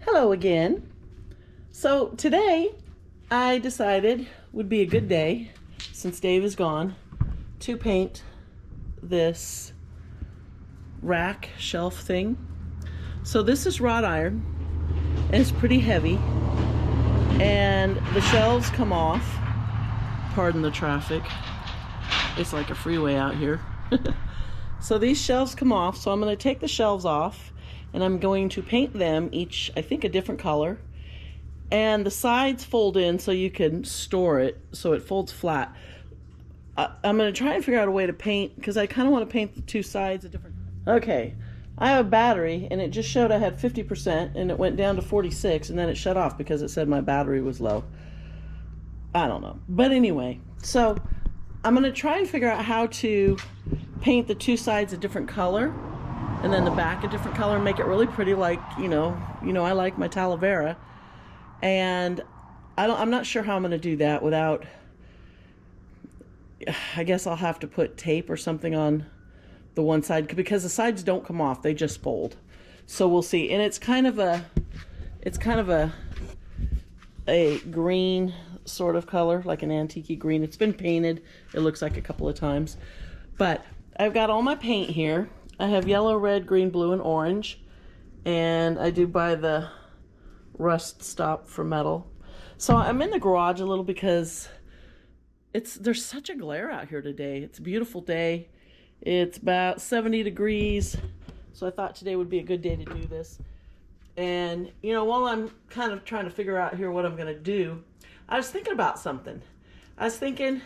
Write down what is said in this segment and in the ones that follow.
Hello again. So today I decided would be a good day, since Dave is gone, to paint this rack shelf thing. So this is wrought iron and it's pretty heavy, and the shelves come off. Pardon the traffic. It's like a freeway out here. So these shelves come off, so I'm going to take the shelves off and I'm going to paint them each, I think, a different color. And the sides fold in so you can store it, so it folds flat. I'm going to try and figure out a way to paint, because I kind of want to paint the two sides a different. Okay, I have a battery and it just showed I had 50% and it went down to 46 and then it shut off because it said my battery was low. I don't know. But anyway, so I'm going to try and figure out how to paint the two sides a different color and then the back a different color and make it really pretty, like, you know, I like my Talavera. And I'm not sure how I'm going to do that without, I guess I'll have to put tape or something on the one side, because the sides don't come off, they just fold. So we'll see. And it's kind of a green sort of color, like an antique green. It's been painted, it looks like, a couple of times. But I've got all my paint here. I have yellow, red, green, blue, and orange. And I do buy the rust stop for metal. So I'm in the garage a little because there's such a glare out here today. It's a beautiful day. It's about 70 degrees. So I thought today would be a good day to do this. And, you know, while I'm kind of trying to figure out here what I'm going to do, I was thinking about something. I was thinking,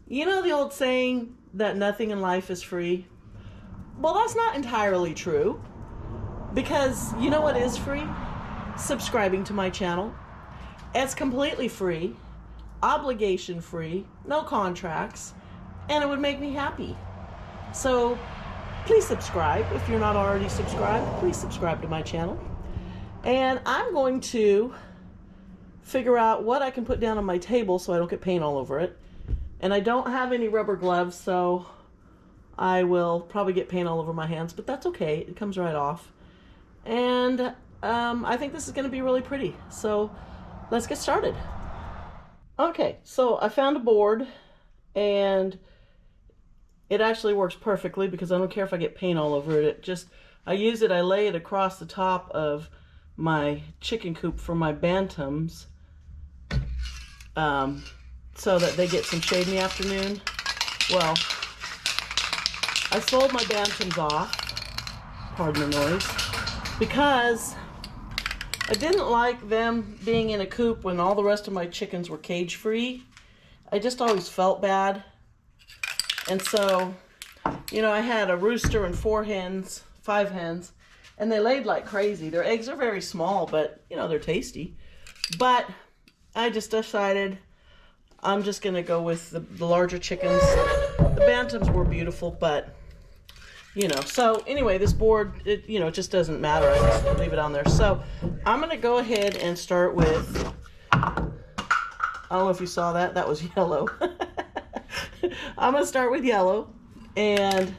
you know the old saying that nothing in life is free? Well, that's not entirely true. Because you know what is free? Subscribing to my channel. It's completely free, obligation free, no contracts, and it would make me happy. So please subscribe. If you're not already subscribed, please subscribe to my channel. And I'm going to figure out what I can put down on my table so I don't get paint all over it. And I don't have any rubber gloves, so I will probably get paint all over my hands, but that's okay. It comes right off. And I think this is going to be really pretty. So let's get started. Okay, so I found a board, and it actually works perfectly because I don't care if I get paint all over it. I lay it across the top of my chicken coop for my bantams, so that they get some shade in the afternoon. Well, I sold my bantams off, pardon the noise, because I didn't like them being in a coop when all the rest of my chickens were cage free. I just always felt bad. And so, you know, I had a rooster and 5 hens, and they laid like crazy. Their eggs are very small, but, you know, they're tasty. But I just decided I'm just going to go with the larger chickens. The bantams were beautiful, but, you know. So anyway, this board, it just doesn't matter. I just leave it on there. So I'm going to go ahead and start with, I don't know if you saw that. That was yellow. I'm going to start with yellow. And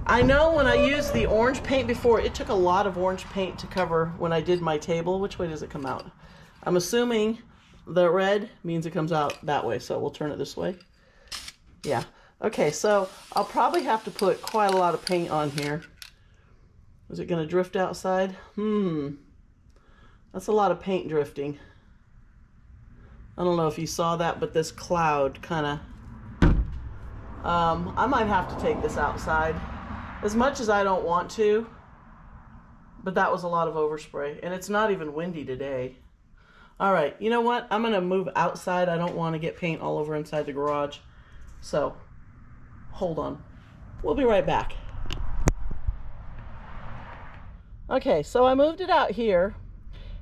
I know when I used the orange paint before, it took a lot of orange paint to cover when I did my table. Which way does it come out? I'm assuming the red means it comes out that way, so we'll turn it this way. Yeah. Okay, so I'll probably have to put quite a lot of paint on here. Is it going to drift outside? That's a lot of paint drifting. I don't know if you saw that, but this cloud kind of... I might have to take this outside, as much as I don't want to, but that was a lot of overspray, and it's not even windy today. All right, you know what? I'm going to move outside. I don't want to get paint all over inside the garage. So, hold on. We'll be right back. Okay, so I moved it out here,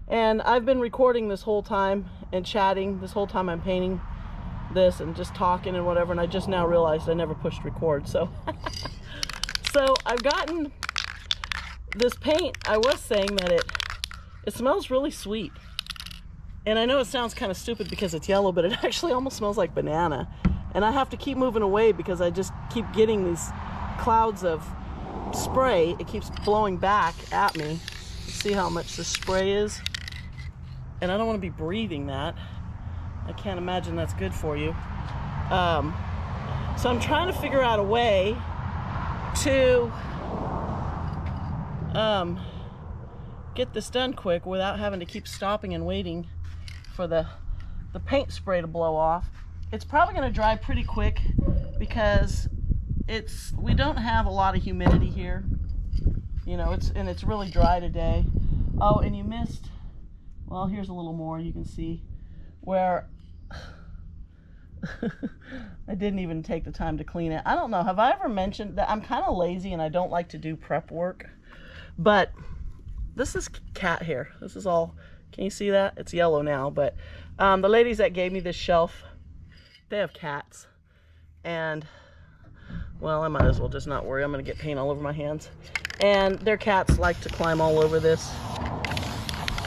and I've been recording this whole time and chatting this whole time I'm painting this and just talking and whatever, and I just now realized I never pushed record. So so I've gotten this paint. I was saying that it smells really sweet, and I know it sounds kind of stupid because it's yellow, but it actually almost smells like banana. And I have to keep moving away because I just keep getting these clouds of spray. It keeps blowing back at me. See how much the spray is? and I don't want to be breathing that. I can't imagine that's good for you. So I'm trying to figure out a way to get this done quick without having to keep stopping and waiting for the paint spray to blow off. It's probably going to dry pretty quick because we don't have a lot of humidity here. You know, it's really dry today. Oh, and you missed, well, here's a little more you can see where I didn't even take the time to clean it. I don't know, have I ever mentioned that I'm kind of lazy and I don't like to do prep work? But this is cat hair. This is all, can you see that? It's yellow now, but the ladies that gave me this shelf, they have cats. And, well, I might as well just not worry. I'm going to get paint all over my hands. And their cats like to climb all over this,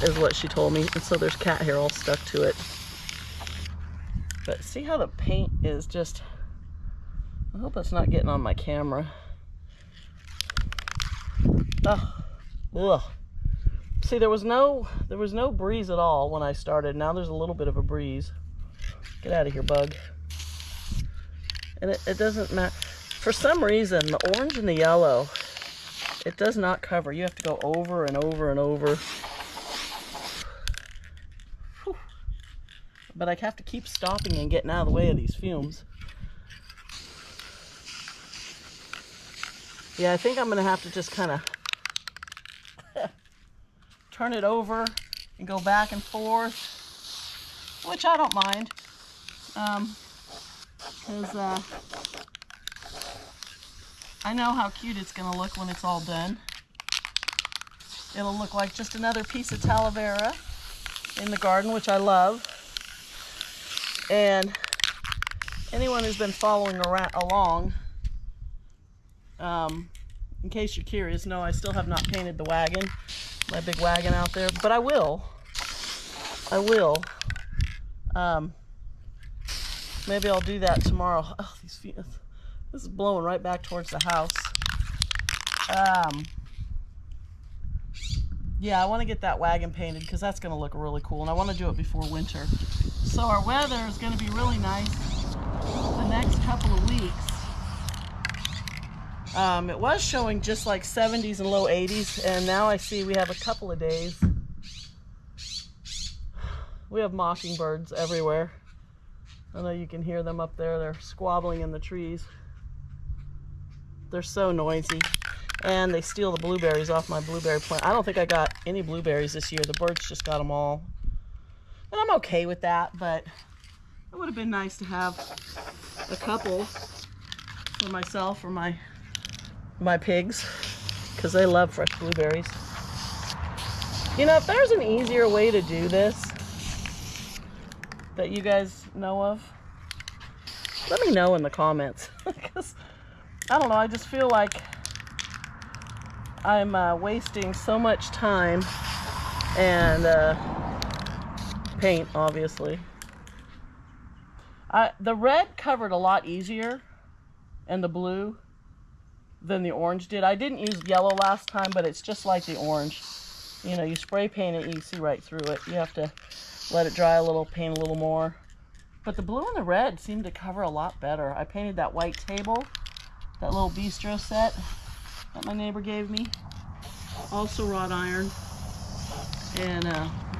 is what she told me. And so there's cat hair all stuck to it. But see how the paint is just, I hope it's not getting on my camera. Oh, ugh. See, there was no breeze at all when I started. Now there's a little bit of a breeze. Get out of here, bug. And it doesn't matter. For some reason, the orange and the yellow, it does not cover. You have to go over and over and over. Whew. But I have to keep stopping and getting out of the way of these fumes. Yeah, I think I'm going to have to just kind of turn it over and go back and forth, which I don't mind, because I know how cute it's going to look when it's all done. It'll look like just another piece of Talavera in the garden, which I love. And anyone who's been following along, in case you're curious, no, I still have not painted the wagon, my big wagon out there, but I will. Maybe I'll do that tomorrow. Oh, this is blowing right back towards the house. Yeah, I want to get that wagon painted because that's going to look really cool, and I want to do it before winter. So our weather is going to be really nice the next couple of weeks. It was showing just like 70s and low 80s, and now I see we have a couple of days. We have mockingbirds everywhere. I know you can hear them up there. They're squabbling in the trees. They're so noisy. And they steal the blueberries off my blueberry plant. I don't think I got any blueberries this year. The birds just got them all. And I'm okay with that, but it would have been nice to have a couple for myself or my pigs, because they love fresh blueberries. You know, if there's an easier way to do this that you guys know of, let me know in the comments. Because I don't know, I just feel like I'm wasting so much time and paint, obviously. The red covered a lot easier, and the blue, than the orange did. I didn't use yellow last time, but it's just like the orange. You know, you spray paint it, you see right through it. You have to let it dry a little, paint a little more. But the blue and the red seemed to cover a lot better. I painted that white table, that little bistro set that my neighbor gave me. Also wrought iron. And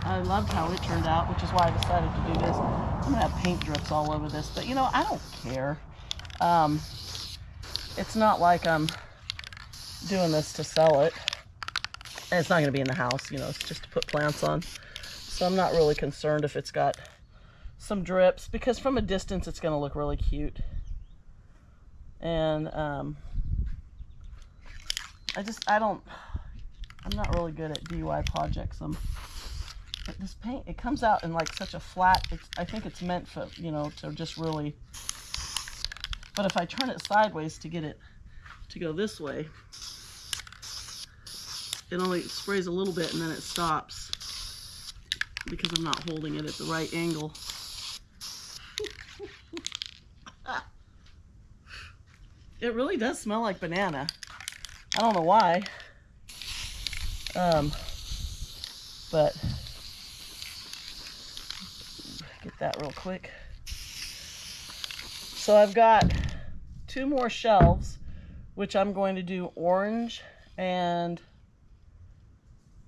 I loved how it turned out, which is why I decided to do this. I'm going to have paint drips all over this, but you know, I don't care. It's not like I'm doing this to sell it. And it's not going to be in the house, you know, it's just to put plants on. So I'm not really concerned if it's got some drips, because from a distance it's going to look really cute. And I'm not really good at DIY projects. But this paint, it comes out in like such a flat, I think it's meant for, you know, to just really, but if I turn it sideways to get it to go this way, it only sprays a little bit and then it stops because I'm not holding it at the right angle. It really does smell like banana. I don't know why. But Get that real quick. So I've got 2 more shelves, which I'm going to do orange and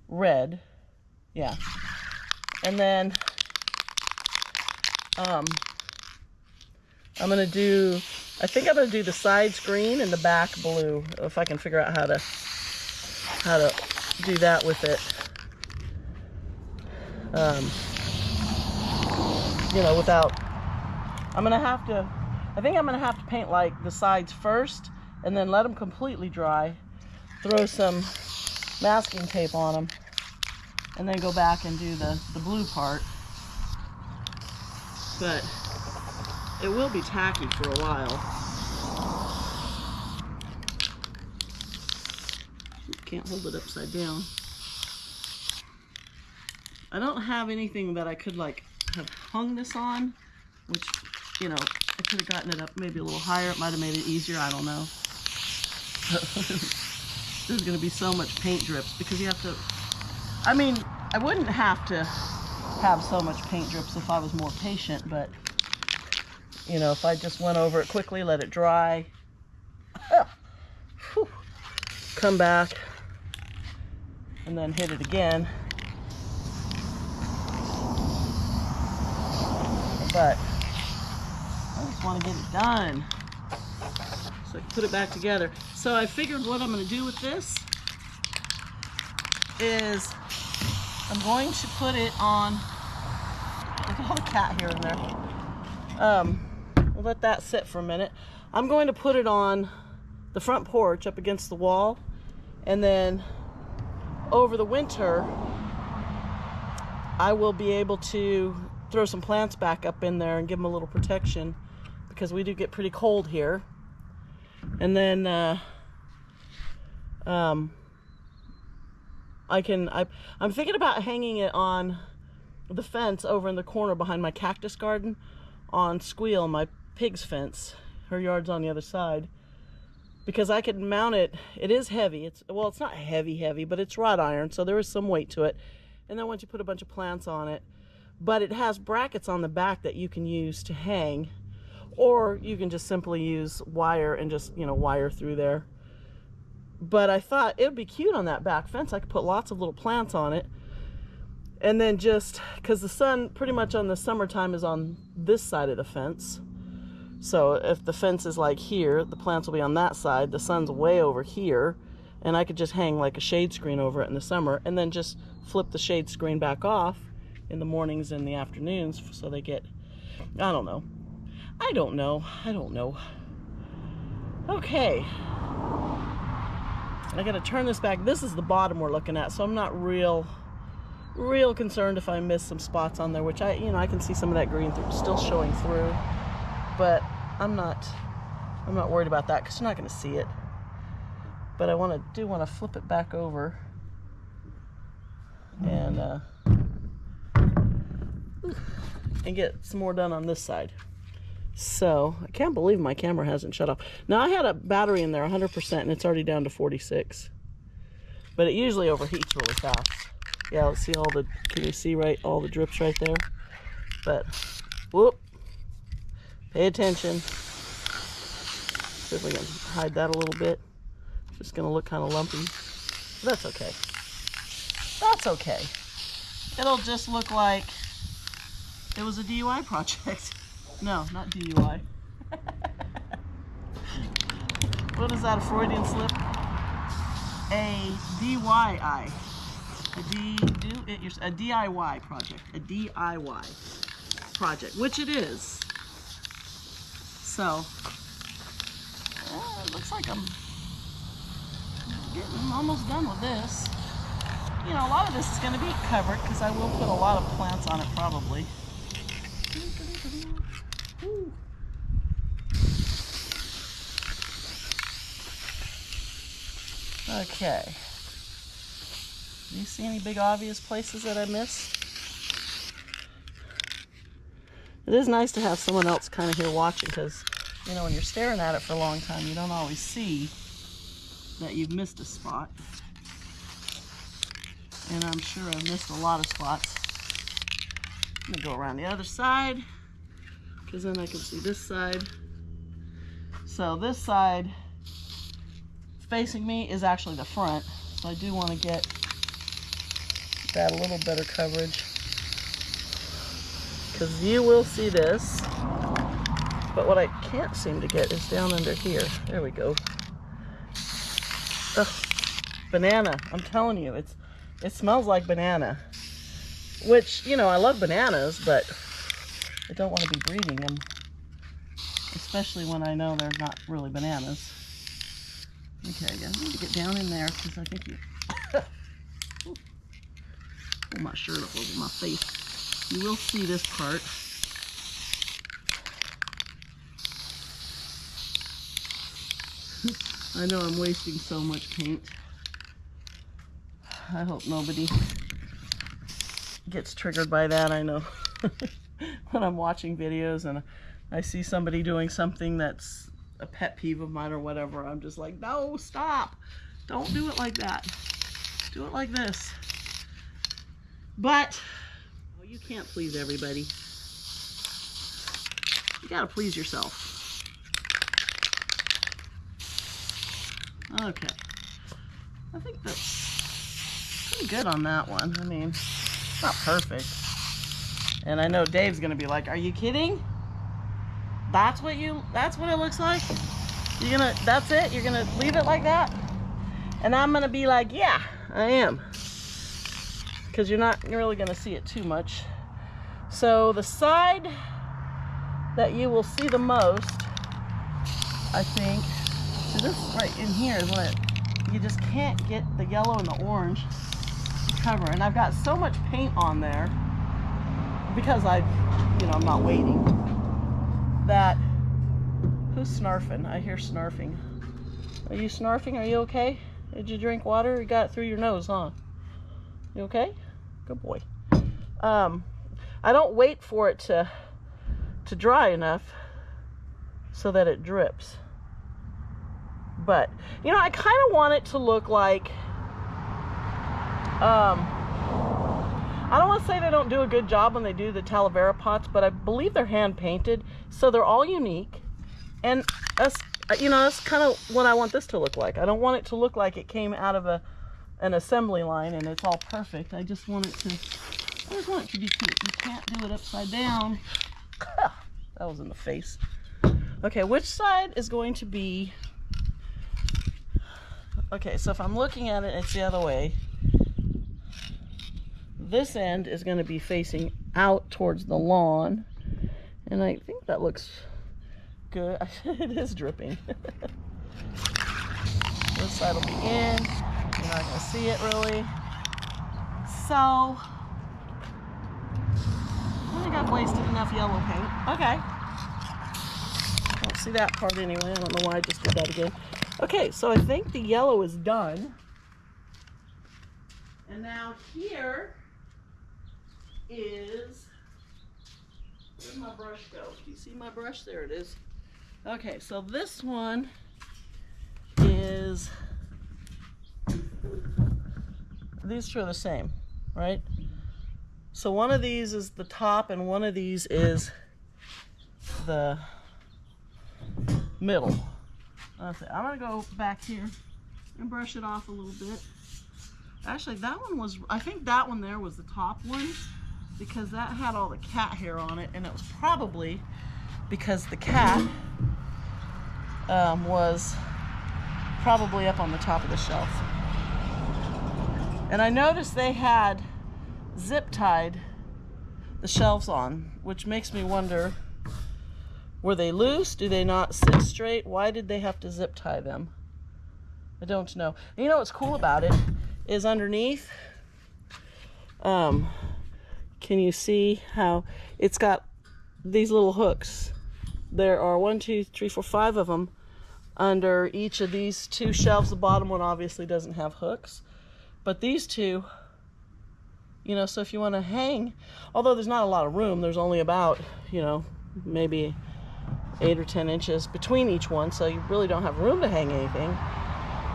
red. Yeah. And then I'm going to do, I think I'm going to do the sides green and the back blue, if I can figure out how to do that with it. You know, without, I think I'm going to have to paint like the sides first and then let them completely dry, throw some masking tape on them, and then go back and do the blue part. But it will be tacky for a while. Can't hold it upside down. I don't have anything that I could like have hung this on, which, you know, I could have gotten it up maybe a little higher. It might have made it easier. I don't know. There's going to be so much paint drips because you have to, I mean, I wouldn't have to have so much paint drips if I was more patient, but, you know, if I just went over it quickly, let it dry, come back, and then hit it again. But I just want to get it done so I can put it back together. So I figured what I'm going to do with this is I'm going to put it on, look at all the cat here and there. We'll let that sit for a minute. I'm going to put it on the front porch up against the wall, and then over the winter I will be able to throw some plants back up in there and give them a little protection because we do get pretty cold here. And then I'm thinking about hanging it on the fence over in the corner behind my cactus garden on Squeal, my pig's fence. Her yard's on the other side. Because I could mount it. It is heavy. It's not heavy, but it's wrought iron, so there is some weight to it. And then once you put a bunch of plants on it, but it has brackets on the back that you can use to hang, or you can just simply use wire and just, you know, wire through there. But I thought it would be cute on that back fence. I could put lots of little plants on it. And then just, because the sun pretty much on the summertime is on this side of the fence. So if the fence is like here, the plants will be on that side. The sun's way over here. And I could just hang like a shade screen over it in the summer and then just flip the shade screen back off in the mornings and the afternoons so they get, I don't know. Okay. I gotta turn this back. This is the bottom we're looking at, so I'm not real concerned if I miss some spots on there, which I can see some of that green still showing through, but I'm not worried about that because you're not gonna see it. But I want to flip it back over and get some more done on this side. So I can't believe my camera hasn't shut off. Now I had a battery in there 100% and it's already down to 46, but it usually overheats really fast. Yeah, let's see can you see all the drips right there? But whoop, pay attention. See if we can hide that a little bit. It's just gonna look kind of lumpy, but that's okay. That's okay. It'll just look like it was a DUI project. No, not DUI. What is that, a Freudian slip? A DIY. A DIY project. A DIY project, which it is. So, it looks like I'm getting almost done with this. You know, a lot of this is going to be covered because I will put a lot of plants on it probably. Okay. Do you see any big obvious places that I missed? It is nice to have someone else kind of here watching because, you know, when you're staring at it for a long time, you don't always see that you've missed a spot. And I'm sure I've missed a lot of spots. I'm gonna go around the other side because then I can see this side. So this side facing me is actually the front. So I do want to get that a little better coverage because you will see this. But what I can't seem to get is down under here. There we go. Ugh, banana. I'm telling you, it smells like banana. Which, you know, I love bananas, but I don't want to be breathing them. Especially when I know they're not really bananas. Okay, I need to get down in there because I think you... pull my shirt up over my face. You will see this part. I know I'm wasting so much paint. I hope nobody gets triggered by that. I know when I'm watching videos and I see somebody doing something that's a pet peeve of mine or whatever, I'm just like, no, stop. Don't do it like that. Do it like this. But you can't please everybody. You gotta please yourself. Okay. I think that's pretty good on that one. I mean, it's not perfect. And I know Dave's gonna be like, are you kidding? That's what it looks like? That's it? You're gonna leave it like that? And I'm gonna be like, yeah, I am. Because you're not really gonna see it too much. So the side that you will see the most, I think, so this right in here is what you just can't get the yellow and the orange to cover. And I've got so much paint on there because I'm not waiting. That, who's snarfing? I hear snarfing. Are you snarfing? Are you okay? Did you drink water? You got it through your nose, huh? You okay? Good boy. I don't wait for it to dry enough so that it drips. But, you know, I kind of want it to look like, I don't want to say they don't do a good job when they do the Talavera pots, but I believe they're hand painted, so they're all unique. And that's kind of what I want this to look like. I don't want it to look like it came out of an assembly line and it's all perfect. I just want it to be cute. You can't do it upside down. That was in the face. Okay, which side is going to be... Okay, so if I'm looking at it, it's the other way. This end is going to be facing out towards the lawn. And I think that looks good. It is dripping. This side will be in. You're not going to see it really. So, I think I've wasted enough yellow paint. Okay. Don't see that part anyway. I don't know why I just did that again. Okay, so I think the yellow is done. And now here is, where'd my brush go? Do you see my brush? There it is. Okay, so this one is, these two are the same, right? So one of these is the top and one of these is the middle. Okay, I'm gonna go back here and brush it off a little bit. Actually, that one was, I think that one there was the top one because that had all the cat hair on it, and it was probably because the cat was probably up on the top of the shelf. And I noticed they had zip tied the shelves on, which makes me wonder, were they loose? Do they not sit straight? Why did they have to zip tie them? I don't know. And you know what's cool about it is underneath, can you see how it's got these little hooks? There are 1, 2, 3, 4, 5 of them under each of these two shelves. The bottom one obviously doesn't have hooks, but these two, you know, so if you want to hang, although there's not a lot of room, there's only about, you know, maybe 8 or 10 inches between each one, so you really don't have room to hang anything.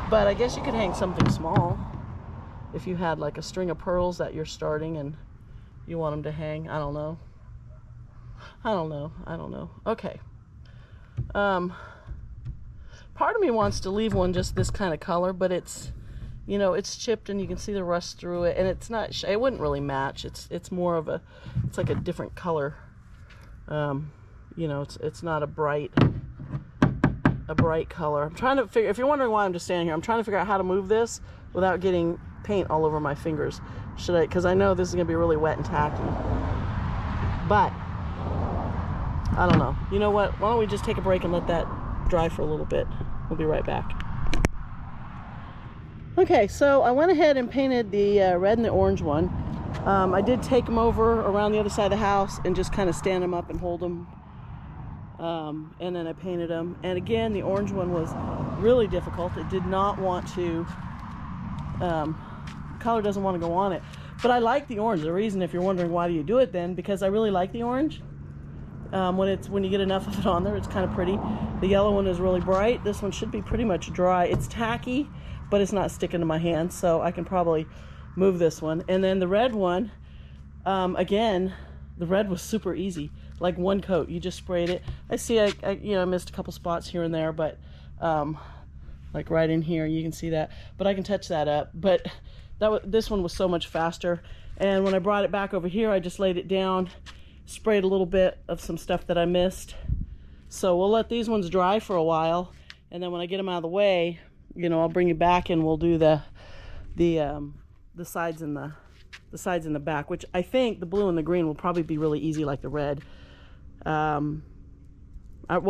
But I guess you could hang something small if you had like a string of pearls that you're starting and you want them to hang. I don't know. I don't know. Okay. Part of me wants to leave one just this kind of color, but it's, you know, it's chipped and you can see the rust through it, and it's not, it wouldn't really match. It's more of a, it's like a different color. You know, it's not a bright color. I'm trying to figure, if you're wondering why I'm just standing here, I'm trying to figure out how to move this without getting paint all over my fingers. Should I, because I know this is going to be really wet and tacky. But, I don't know. You know what? Why don't we just take a break and let that dry for a little bit. We'll be right back. Okay, so I went ahead and painted the red and the orange one. I did take them over around the other side of the house and just kind of stand them up and hold them. And then I painted them. And again, the orange one was really difficult. It did not want to, color doesn't want to go on it. But I like the orange. The reason, if you're wondering why do you do it then, because I really like the orange. When you get enough of it on there, it's kind of pretty. The yellow one is really bright. This one should be pretty much dry. It's tacky, but it's not sticking to my hand, so I can probably move this one. And then the red one, again, the red was super easy. Like one coat, you just sprayed it. I see I you know, I missed a couple spots here and there, but like right in here, you can see that. But I can touch that up. But this one was so much faster. And when I brought it back over here, I just laid it down, sprayed a little bit of some stuff that I missed. So we'll let these ones dry for a while, and then when I get them out of the way, you know, I'll bring you back and we'll do the sides and the sides and the back, which I think the blue and the green will probably be really easy like the red. Well,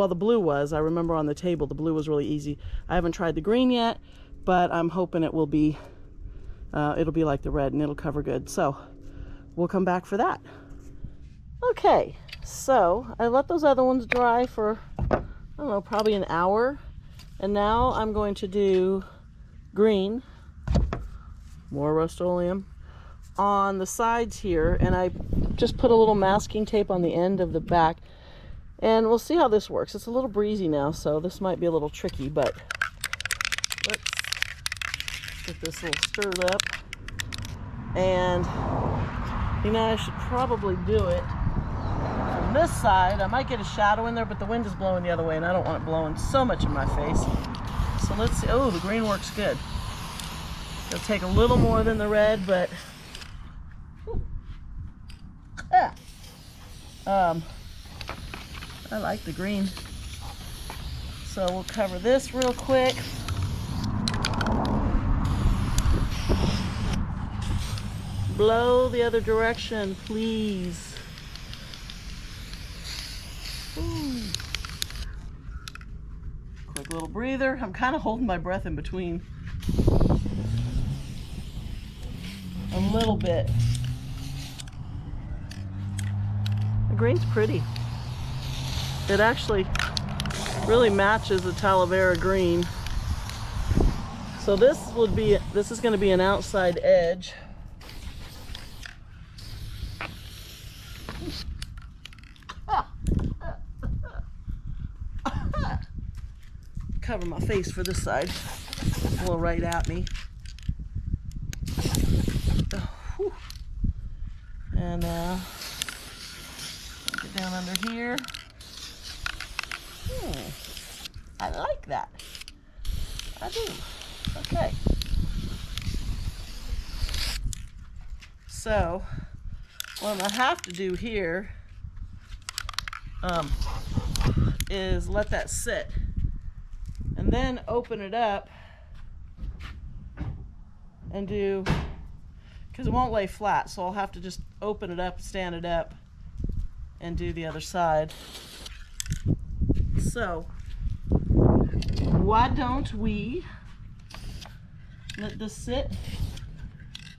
the blue was, I remember on the table, the blue was really easy. I haven't tried the green yet, but I'm hoping it will be, it'll be like the red and it'll cover good. So we'll come back for that. Okay, so I let those other ones dry for, I don't know, probably an hour. And now I'm going to do green, more Rust-Oleum, on the sides here. And I just put a little masking tape on the end of the back. And we'll see how this works. It's a little breezy now, so this might be a little tricky, but let's get this little stirred up. And, you know, I should probably do it from this side. I might get a shadow in there, but the wind is blowing the other way, and I don't want it blowing so much in my face. So let's see. Oh, the green works good. It'll take a little more than the red, but I like the green. So we'll cover this real quick. Blow the other direction, please. Ooh. Quick little breather. I'm kind of holding my breath in between. A little bit. The green's pretty. It actually really matches the Talavera green. So this is going to be an outside edge. Cover my face for this side. Blow right at me. And get down under here. I like that. I do. Okay. So what I'm gonna have to do here is let that sit and then open it up and do, because it won't lay flat, so I'll have to just open it up, stand it up, and do the other side. So why don't we let this sit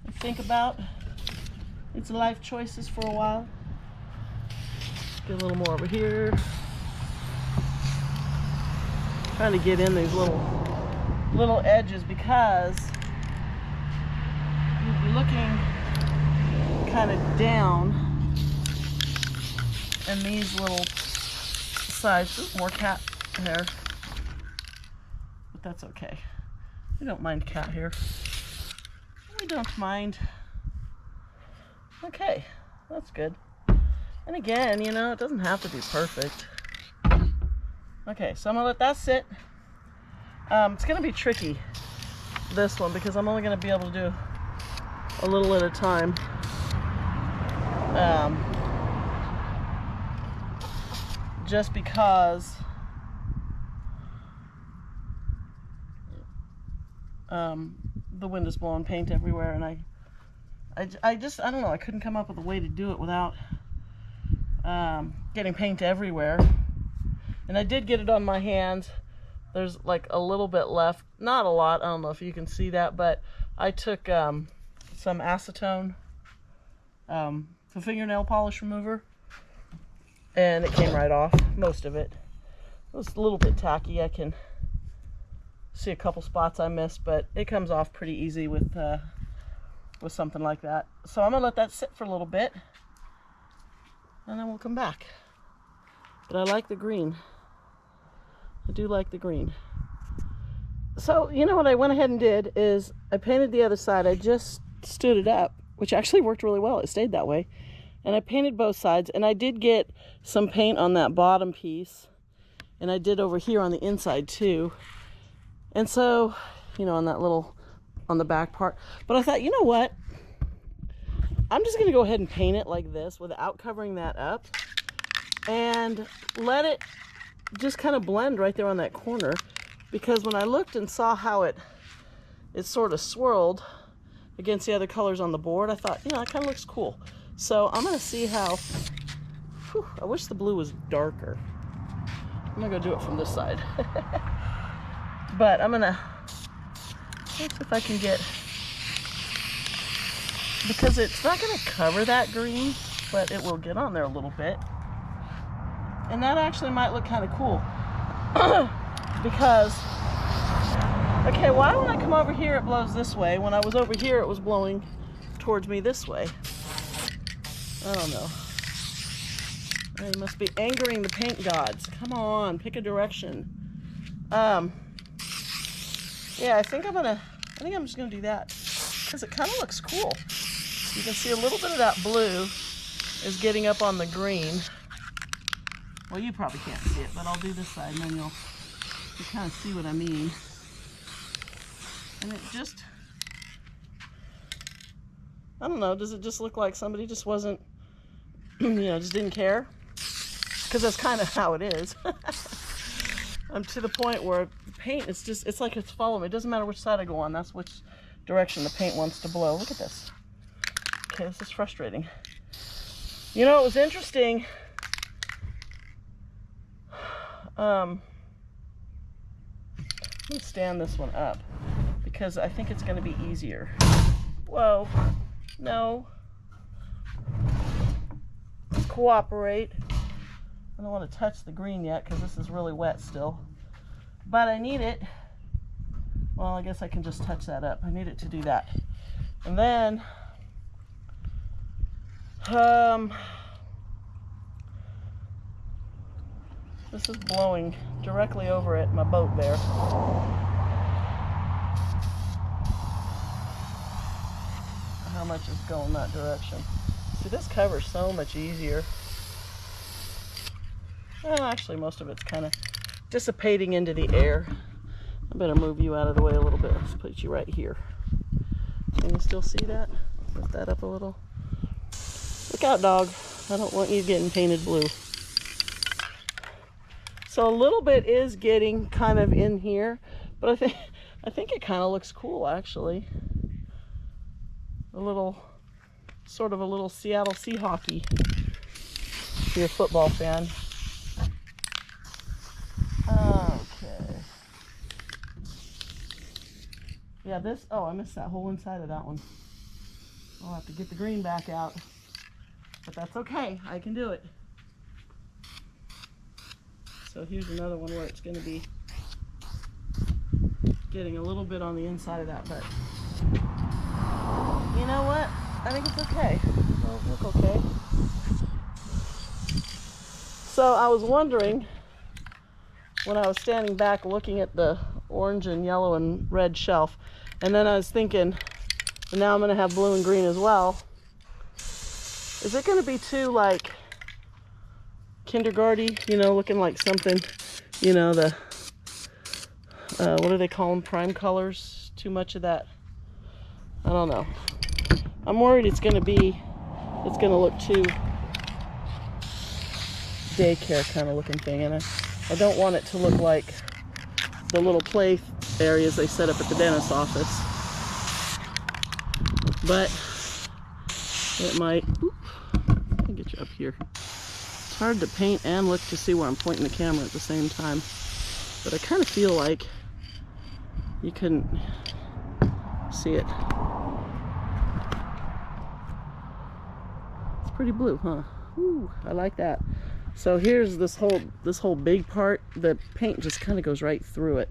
and think about its life choices for a while. Get a little more over here. Trying to get in these little edges because you'll be looking kind of down, and these little sides. Ooh, more cat hair, but that's okay. We don't mind cat hair. We don't mind. Okay, that's good. And again, you know, it doesn't have to be perfect. Okay, so I'm gonna let that sit. It's gonna be tricky, this one, because I'm only gonna be able to do a little at a time. Just because the wind is blowing paint everywhere, and I don't know, I couldn't come up with a way to do it without getting paint everywhere. And I did get it on my hands. There's like a little bit left, not a lot, I don't know if you can see that, but I took some acetone, the fingernail polish remover, and it came right off, most of it. It was a little bit tacky. I can see a couple spots I missed, but it comes off pretty easy with something like that. So I'm gonna let that sit for a little bit, and then we'll come back. But I like the green. I do like the green. So, you know what I went ahead and did is I painted the other side. I just stood it up, which actually worked really well. It stayed that way. And I painted both sides, and I did get some paint on that bottom piece, and I did over here on the inside too. And so, you know, on that little, on the back part. But I thought, you know what? I'm just gonna go ahead and paint it like this without covering that up, and let it just kind of blend right there on that corner. Because when I looked and saw how it sort of swirled against the other colors on the board, I thought, you know, it kind of looks cool. So I'm gonna see how, I wish the blue was darker. I'm gonna go do it from this side. But I'm gonna, let's see if I can get, because it's not gonna cover that green, but it will get on there a little bit. And that actually might look kind of cool. Because, okay, why when I come over here it blows this way? When I was over here it was blowing towards me this way. I don't know. They must be angering the paint gods. Come on, pick a direction. Yeah, I think I'm just gonna do that, because it kind of looks cool. You can see a little bit of that blue is getting up on the green. Well, you probably can't see it, but I'll do this side, and then you'll kind of see what I mean. And it just, I don't know, does it just look like somebody just wasn't, you know, just didn't care? Because that's kind of how it is. I'm to the point where paint, it's like it's following me. It doesn't matter which side I go on, that's which direction the paint wants to blow. Look at this. Okay, this is frustrating. You know, it was interesting. I'm gonna stand this one up because I think it's gonna be easier. Whoa, no. Cooperate. I don't want to touch the green yet because this is really wet still. But I need it, well, I guess I can just touch that up. I need it to do that. And then, this is blowing directly over at my boat there. How much is going that direction? See, this covers so much easier. Well, actually, most of it's kind of dissipating into the air. I better move you out of the way a little bit. Let's put you right here. Can you still see that? Lift that up a little. Look out, dog. I don't want you getting painted blue. So a little bit is getting kind of in here, but I think it kind of looks cool, actually. A little, sort of a little Seattle Seahawky, if you're a football fan. Okay. Yeah, this, oh, I missed that whole inside of that one. I'll have to get the green back out, but that's okay. I can do it. So here's another one where it's going to be getting a little bit on the inside of that, but you know what? I think it's okay. It'll look okay. So I was wondering, when I was standing back looking at the orange and yellow and red shelf, and then I was thinking, and now I'm going to have blue and green as well, is it going to be too, like, kindergarten, you know, looking like something, you know, the, what do they call them, prime colors, too much of that, I don't know. I'm worried it's going to look too daycare kind of looking thing, and I don't want it to look like the little play areas they set up at the dentist's office. But it might. Oop, let me get you up here. It's hard to paint and look to see where I'm pointing the camera at the same time. But I kind of feel like you couldn't see it. It's pretty blue, huh? Ooh, I like that. So here's this whole big part. The paint just kind of goes right through it.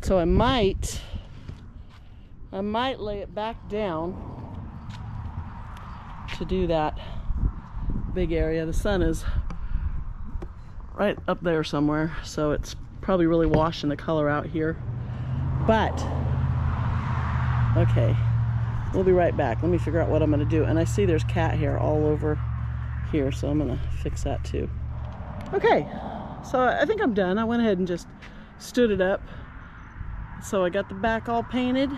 So I might lay it back down to do that big area. The sun is right up there somewhere, so it's probably really washing the color out here. But okay, we'll be right back. Let me figure out what I'm gonna do. And I see there's cat hair all over here, so I'm gonna fix that too. Okay, so I think I'm done. I went ahead and just stood it up. So I got the back all painted.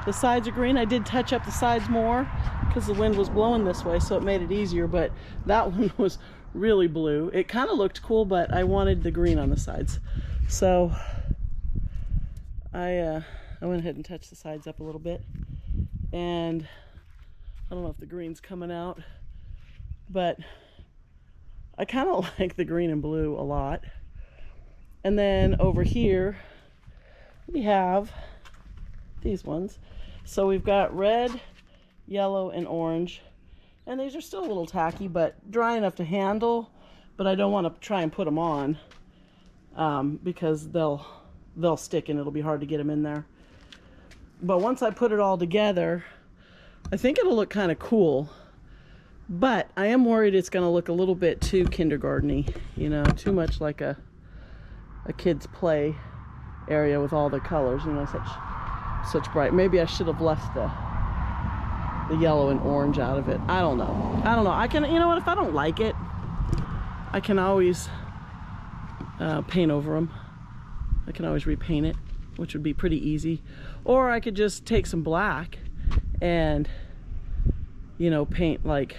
The sides are green. I did touch up the sides more because the wind was blowing this way, so it made it easier, but that one was really blue. It kind of looked cool, but I wanted the green on the sides. So I went ahead and touched the sides up a little bit. And I don't know if the green's coming out, but I kind of like the green and blue a lot. And then over here we have these ones. So we've got red, yellow, and orange. And these are still a little tacky, but dry enough to handle. But I don't want to try and put them on because they'll stick and it'll be hard to get them in there. But once I put it all together, I think it'll look kind of cool. But I am worried it's going to look a little bit too kindergarten-y, you know, too much like a kid's play area with all the colors, you know, such bright. Maybe I should have left the yellow and orange out of it. I don't know. I can, you know what, if I don't like it, I can always paint over them. I can always repaint it, which would be pretty easy. Or I could just take some black and, you know, paint like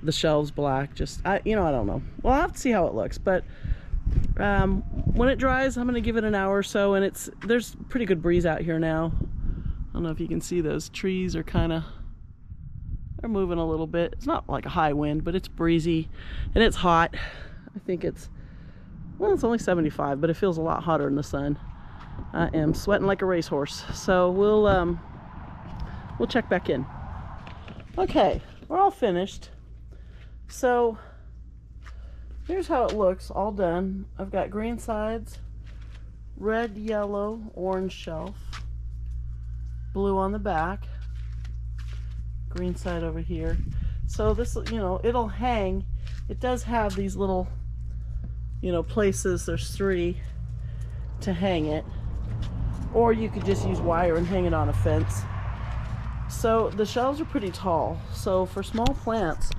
the shelves black. You know, I don't know. Well, I'll have to see how it looks. But when it dries, I'm going to give it an hour or so. And there's pretty good breeze out here now. I don't know if you can see those trees are they're moving a little bit. It's not like a high wind, but it's breezy and it's hot. I think it's only 75, but it feels a lot hotter in the sun. I am sweating like a racehorse. So we'll check back in. Okay, we're all finished. So here's how it looks, all done. I've got green sides, red, yellow, orange shelf, blue on the back, green side over here. So this, you know, it'll hang. It does have these little, you know, places. There's 3 to hang it, or you could just use wire and hang it on a fence. So the shelves are pretty tall, so for small plants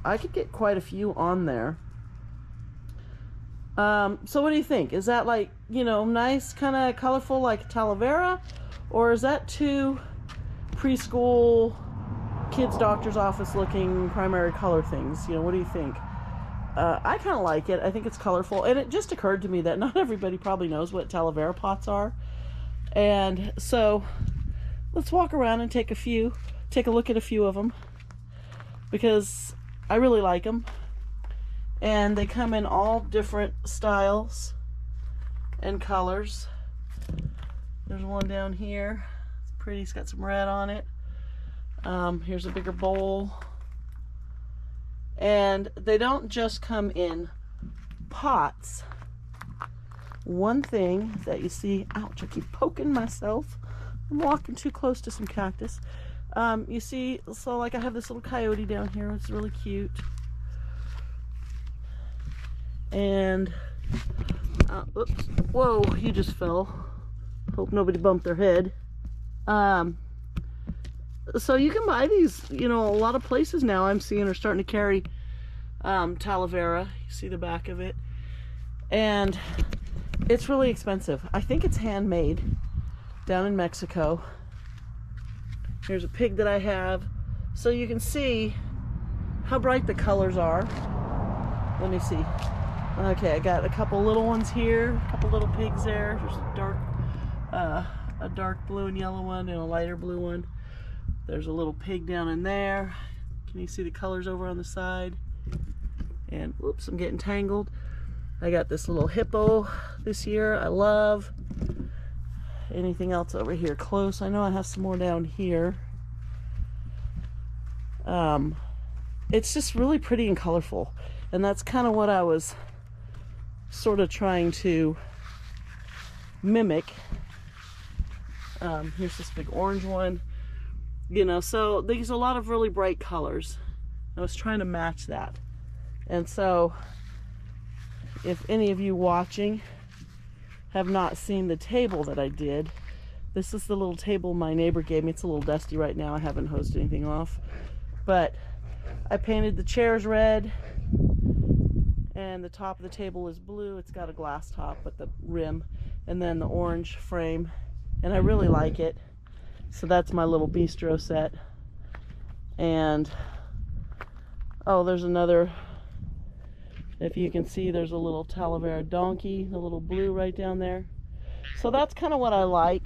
I could get quite a few on there. So what do you think? Is that, like, you know, nice, kind of colorful like Talavera, or is that too preschool kids doctor's office looking primary color things? You know, what do you think? I kind of like it. I think it's colorful, and it just occurred to me that not everybody probably knows what Talavera pots are. And so let's walk around and take a look at a few of them, because I really like them. And they come in all different styles and colors. There's one down here. It's pretty. It's got some red on it. Here's a bigger bowl. And they don't just come in pots. One thing that you see, ouch, I keep poking myself. I'm walking too close to some cactus. You see, so like I have this little coyote down here. It's really cute. And, oops, whoa, he just fell. Hope nobody bumped their head. So you can buy these, you know, a lot of places now I'm seeing are starting to carry Talavera. You see the back of it. And it's really expensive. I think it's handmade down in Mexico. Here's a pig that I have. So you can see how bright the colors are. Let me see. Okay, I got a couple little ones here, a couple little pigs there. There's a dark blue and yellow one and a lighter blue one. There's a little pig down in there. Can you see the colors over on the side? And whoops, I'm getting tangled. I got this little hippo this year. I love. Anything else over here close? I know I have some more down here. It's just really pretty and colorful. And that's kind of what I was sort of trying to mimic. Here's this big orange one. You know, so there's a lot of really bright colors. I was trying to match that. And so, if any of you watching have not seen the table that I did, this is the little table my neighbor gave me. It's a little dusty right now. I haven't hosed anything off. But I painted the chairs red, and the top of the table is blue. It's got a glass top with the rim, and then the orange frame, and I really like it. So that's my little bistro set. And oh, there's another, if you can see, there's a little Talavera donkey, the little blue right down there. So that's kind of what I like.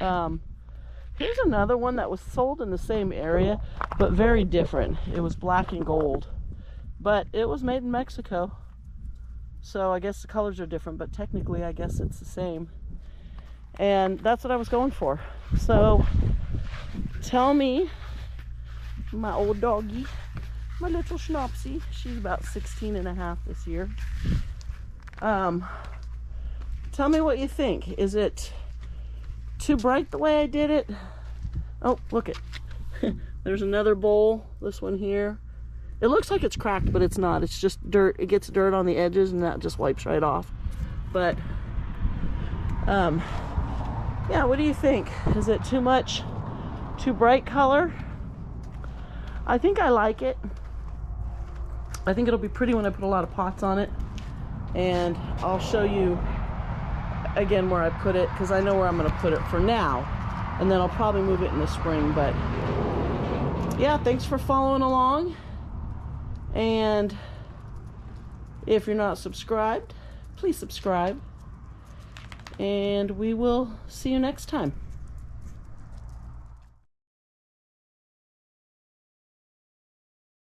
Here's another one that was sold in the same area, but very different. It was black and gold, but it was made in Mexico. So I guess the colors are different, but technically I guess it's the same. And that's what I was going for. So tell me, my old doggy, my little Schnapsy, she's about 16 and a half this year. Tell me what you think. Is it too bright the way I did it? Oh, look it. There's another bowl, this one here. It looks like it's cracked, but it's not. It's just dirt. It gets dirt on the edges and that just wipes right off. But yeah, what do you think? Is it too much, too bright color? I think I like it. I think it'll be pretty when I put a lot of pots on it. And I'll show you again where I put it, because I know where I'm going to put it for now. And then I'll probably move it in the spring. But yeah, thanks for following along. And if you're not subscribed, please subscribe. And we will see you next time.